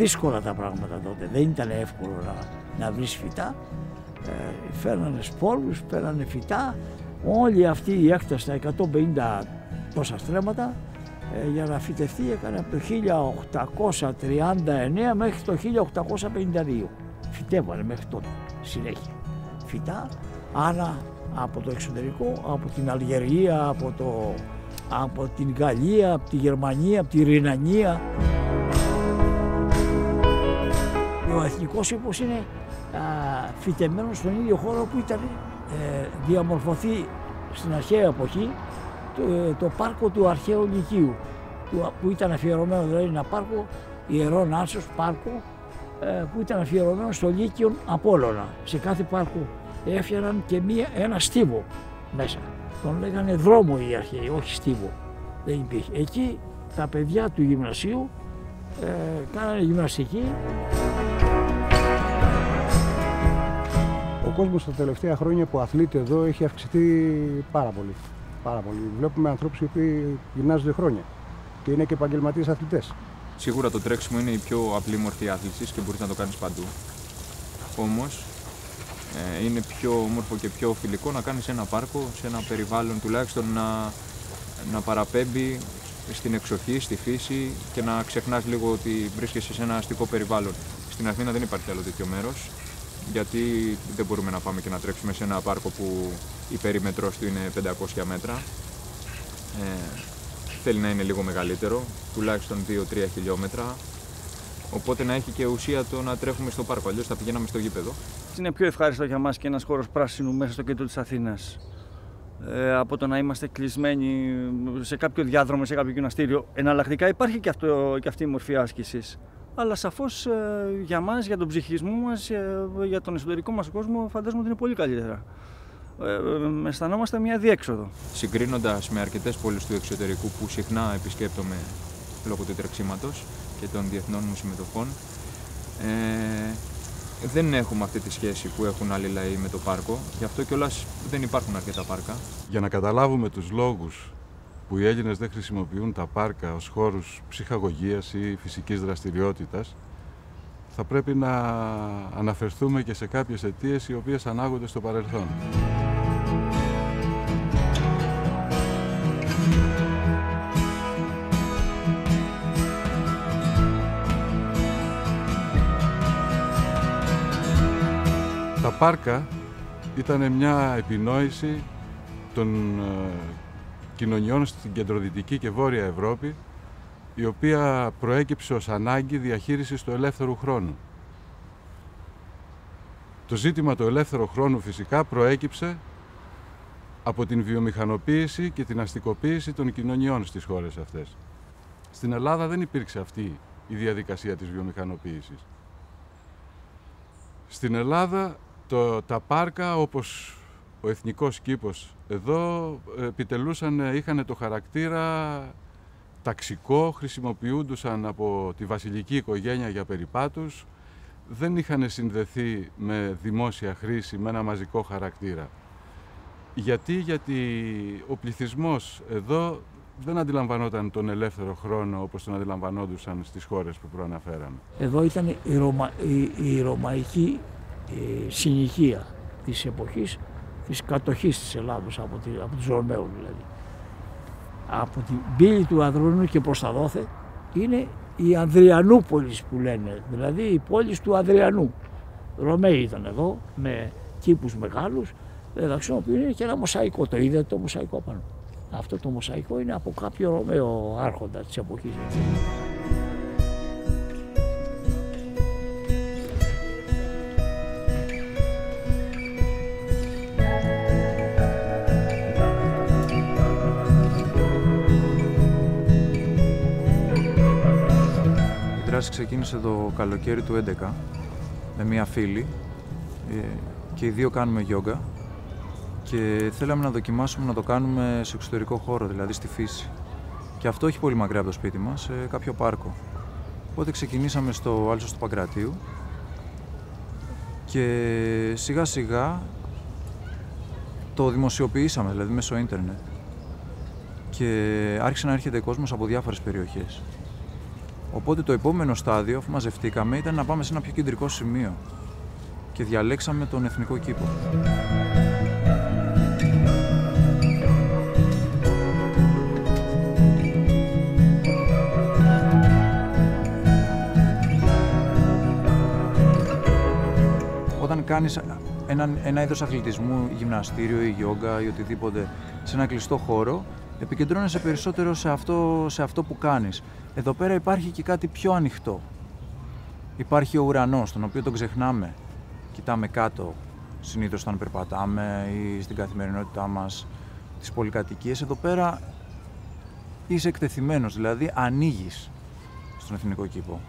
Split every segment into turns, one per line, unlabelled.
δύσκολα τα πράγματα τότε, δεν ήταν εύκολο να βρεις φυτά. Φέρνανε σπόρους, φέρνανε φυτά, όλη αυτή η έκταση, τα 150 τόσα στρέμματα, για να φυτευτεί έκανε από το 1839 μέχρι το 1852. Φυτεύανε μέχρι τότε, συνέχεια. Φυτά, άρα από το εξωτερικό, από την Αλγερία, από την Γαλλία, από τη Γερμανία, από τη Ρινανία. Ο εθνικός ύπος είναι φυτεμένος στον ίδιο χώρο που ήταν διαμορφωθεί στην αρχαία εποχή το πάρκο του αρχαίου Λυκείου, που ήταν αφιερωμένο, δηλαδή ένα πάρκο, ιερόν άσος πάρκο, που ήταν αφιερωμένο στο Λύκειον Απόλλωνα. Σε κάθε πάρκο έφτιαναν και ένα στίβο μέσα. Τον λέγανε δρόμο οι αρχαίοι, όχι στίβο. Δεν υπήρχε. Εκεί τα παιδιά του γυμνασίου κάνανε γυμναστική.
Ο κόσμος τα τελευταία χρόνια που αθλείται εδώ έχει αυξηθεί πάρα πολύ. Πάρα πολύ. Βλέπουμε ανθρώπους οι οποίοι γυμνάζονται χρόνια και είναι και επαγγελματίες αθλητές.
Σίγουρα το τρέξιμο είναι η πιο απλή μορφή άθλησης και μπορείς να το κάνεις παντού. Όμως είναι πιο όμορφο και πιο φιλικό να κάνεις ένα πάρκο, σε ένα περιβάλλον τουλάχιστον να παραπέμπει στην εξοχή, στη φύση και να ξεχνάς λίγο ότι βρίσκεσαι σε ένα αστικό περιβάλλον. Στην Αθήνα δεν υπάρχει άλλο τέτοιο μέρος, γιατί δεν μπορούμε να πάμε και να τρέξουμε σε ένα πάρκο που η περίμετρος του είναι 500 μέτρα. Θέλει να είναι λίγο μεγαλύτερο, τουλάχιστον 2-3 χιλιόμετρα, οπότε να έχει και ουσία το να τρέχουμε στο πάρκο, αλλιώς θα πηγαίναμε στο γήπεδο.
Είναι πιο ευχάριστο για μας και ένας χώρος πράσινου μέσα στο κέντρο της Αθήνας, από το να είμαστε κλεισμένοι σε κάποιο διάδρομο, σε κάποιο γυμναστήριο. Εναλλακτικά υπάρχει και αυτή η μορφή άσκησης. Αλλά σαφώς για μας, για τον ψυχισμό μας, για τον εσωτερικό μας κόσμο, φαντάζομαι ότι είναι πολύ καλύτερα. Αισθανόμαστε μια διέξοδο.
Συγκρίνοντας με αρκετές πόλεις του εξωτερικού που συχνά επισκέπτομαι λόγω του τρεξίματος και των διεθνών μου συμμετοχών, δεν έχουμε αυτή τη σχέση που έχουν άλλοι λαοί με το πάρκο. Γι' αυτό κιόλας δεν υπάρχουν αρκετά πάρκα.
Για να καταλάβουμε τους λόγους που οι Έλληνες δεν χρησιμοποιούν τα πάρκα ως χώρους ψυχαγωγίας ή φυσικής δραστηριότητας, θα πρέπει να αναφερθούμε και σε κάποιες αιτίες οι οποίες ανάγονται στο παρελθόν. Τα πάρκα ήταν μια επινόηση των κοινωνιών στην κεντροδυτική και βόρεια Ευρώπη, η οποία προέκυψε ως ανάγκη διαχείρισης του ελεύθερου χρόνου. Το ζήτημα του ελεύθερου χρόνου φυσικά προέκυψε από την βιομηχανοποίηση και την αστικοποίηση των κοινωνιών στις χώρες αυτές. Στην Ελλάδα δεν υπήρξε αυτή η διαδικασία της βιομηχανοποίησης. Στην Ελλάδα τα πάρκα, όπως ο εθνικός κήπος εδώ, είχαν το χαρακτήρα ταξικό, χρησιμοποιούντουσαν από τη βασιλική οικογένεια για περιπάτους, δεν είχαν συνδεθεί με δημόσια χρήση, με ένα μαζικό χαρακτήρα. Γιατί ο πληθυσμός εδώ δεν αντιλαμβανόταν τον ελεύθερο χρόνο όπως τον αντιλαμβανόντουσαν στις χώρες που προαναφέραμε.
Εδώ ήταν η ρωμαϊκή συνοικία της εποχής της κατοχής της Ελλάδος από τους Ρωμαίους δηλαδή. Από την πύλη του Ανδρώνου και προς τα δόθε είναι η Ανδριανούπολης που λένε, δηλαδή η πόλη του Ανδριανού. Ρωμαίοι ήταν εδώ με κήπους μεγάλους, μεταξύ των οποίων είναι και ένα μοσαϊκό, το είδατε το μοσαϊκό πάνω. Αυτό το μοσαϊκό είναι από κάποιο Ρωμαίο άρχοντα της εποχής.
Η δράση ξεκίνησε το καλοκαίρι του 2011 με μία φίλη και οι δύο κάνουμε γιόγκα και θέλαμε να δοκιμάσουμε να το κάνουμε σε εξωτερικό χώρο, δηλαδή στη φύση. Και αυτό όχι πολύ μακριά από το σπίτι μας, σε κάποιο πάρκο. Οπότε ξεκινήσαμε στο Άλσος του Παγκρατίου και σιγά σιγά το δημοσιοποιήσαμε, δηλαδή μέσω ίντερνετ. Και άρχισε να έρχεται κόσμος από διάφορες περιοχές. Οπότε το επόμενο στάδιο, αφού μαζευτήκαμε, ήταν να πάμε σε ένα πιο κεντρικό σημείο και διαλέξαμε τον Εθνικό Κήπο. Όταν κάνεις ένα είδος αθλητισμού, γυμναστήριο ή γιόγκα ή οτιδήποτε σε ένα κλειστό χώρο, επικεντρώνεσαι περισσότερο σε αυτό που κάνεις. Εδώ πέρα υπάρχει και κάτι πιο ανοιχτό. Υπάρχει ο ουρανός, τον οποίο τον ξεχνάμε. Κοιτάμε κάτω, συνήθως όταν περπατάμε ή στην καθημερινότητά μας, τις πολυκατοικίες. Εδώ πέρα είσαι εκτεθειμένος, δηλαδή ανοίγεις στον Εθνικό Κήπο.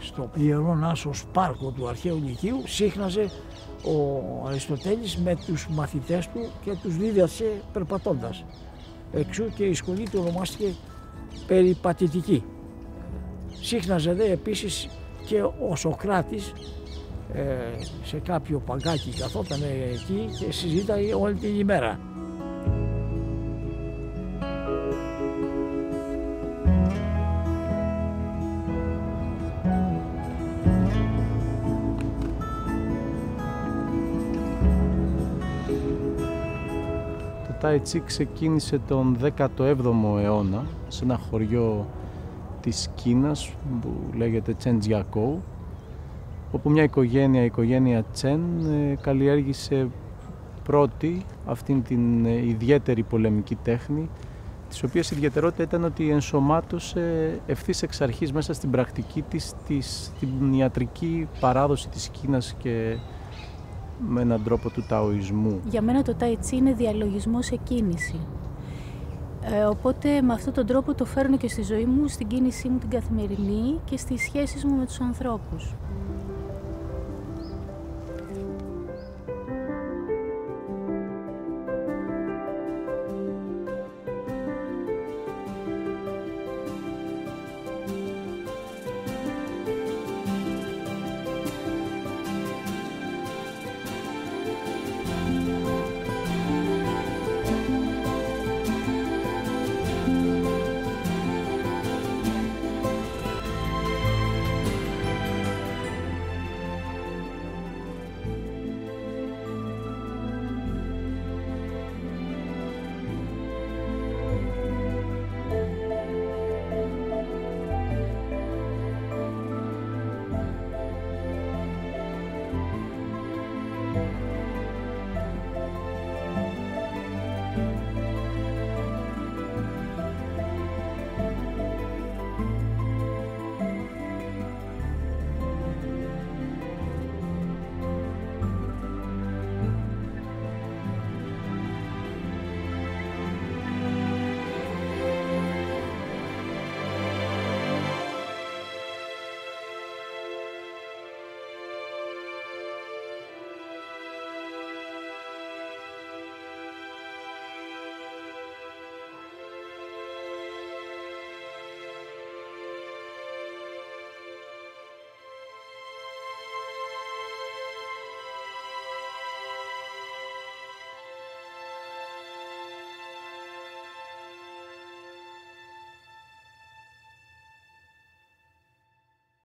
Στο Ιερόν Άσος πάρκο του αρχαίου Λυκείου σύχναζε ο Αριστοτέλης με τους μαθητές του και τους δίδασε περπατώντας. Εξού και η σχολή του ονομάστηκε περιπατητική. Σύχναζε δε επίσης και ο Σωκράτης σε κάποιο παγκάκι καθόταν εκεί και συζήταγε όλη την ημέρα.
Το Tai Chi ξεκίνησε τον 17ο αιώνα σε ένα χωριό της Κίνας που λέγεται Τσεντζιακόου, όπου μια οικογένεια, η οικογένεια Τσεν, καλλιέργησε πρώτη αυτήν την ιδιαίτερη πολεμική τέχνη, της οποίας η ιδιαιτερότητα ήταν ότι ενσωμάτωσε ευθύς εξ αρχής μέσα στην πρακτική της την ιατρική παράδοση της Κίνας και με έναν τρόπο του ταοισμού.
Για μένα το Tai Chi είναι διαλογισμός σε κίνηση. Οπότε με αυτόν τον τρόπο το φέρνω και στη ζωή μου, στην κίνησή μου την καθημερινή και στις σχέσεις μου με τους ανθρώπους.